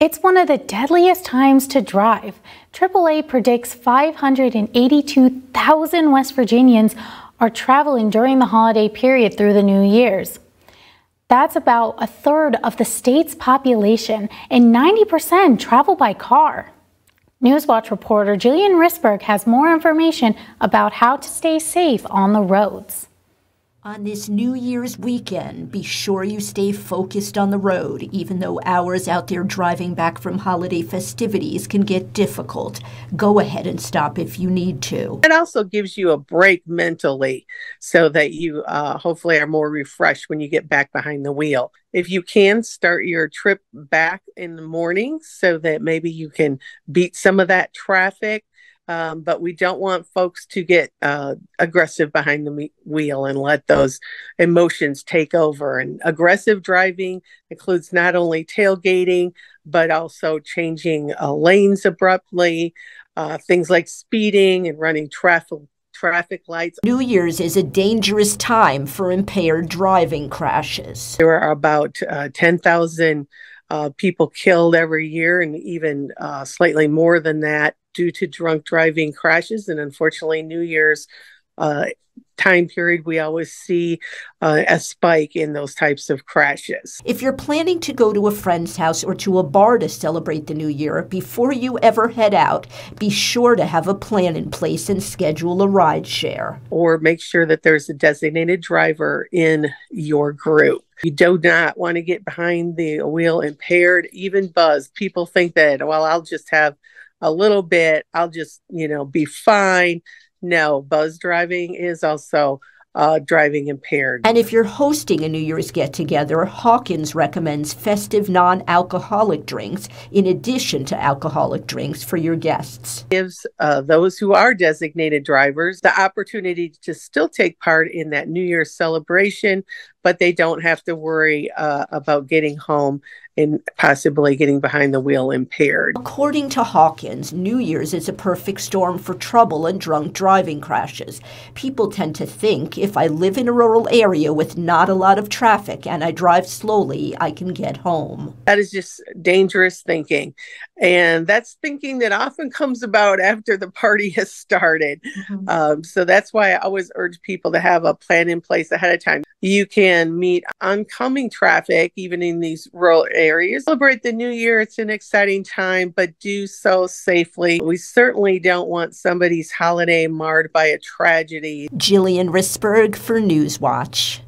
It's one of the deadliest times to drive. AAA predicts 582,000 West Virginians are traveling during the holiday period through the New Year's. That's about a third of the state's population, and 90% travel by car. Newswatch reporter Jillian Risberg has more information about how to stay safe on the roads. On this New Year's weekend, be sure you stay focused on the road, even though hours out there driving back from holiday festivities can get difficult. Go ahead and stop if you need to. It also gives you a break mentally so that you hopefully are more refreshed when you get back behind the wheel. If you can, start your trip back in the morning so that maybe you can beat some of that traffic. But we don't want folks to get aggressive behind the wheel and let those emotions take over. And aggressive driving includes not only tailgating, but also changing lanes abruptly, things like speeding and running traffic lights. New Year's is a dangerous time for impaired driving crashes. There are about 10,000 people killed every year, and even slightly more than that due to drunk driving crashes. And unfortunately, New Year's time period, we always see a spike in those types of crashes. If you're planning to go to a friend's house or to a bar to celebrate the New Year, before you ever head out, be sure to have a plan in place and schedule a ride share. Or make sure that there's a designated driver in your group. You do not want to get behind the wheel impaired, even buzzed. People think that, well, I'll just have a little bit, I'll just, be fine. No, buzz driving is also driving impaired. And if you're hosting a New Year's get-together, Hawkins recommends festive non-alcoholic drinks in addition to alcoholic drinks for your guests. Gives those who are designated drivers the opportunity to still take part in that New Year's celebration, but they don't have to worry about getting home and possibly getting behind the wheel impaired. According to Hawkins, New Year's is a perfect storm for trouble and drunk driving crashes. People tend to think, if I live in a rural area with not a lot of traffic and I drive slowly, I can get home. That is just dangerous thinking. And that's thinking that often comes about after the party has started. So that's why I always urge people to have a plan in place ahead of time. You can meet oncoming traffic, even in these rural areas. Celebrate the New Year. It's an exciting time, but do so safely. We certainly don't want somebody's holiday marred by a tragedy. Jillian Risberg for Newswatch.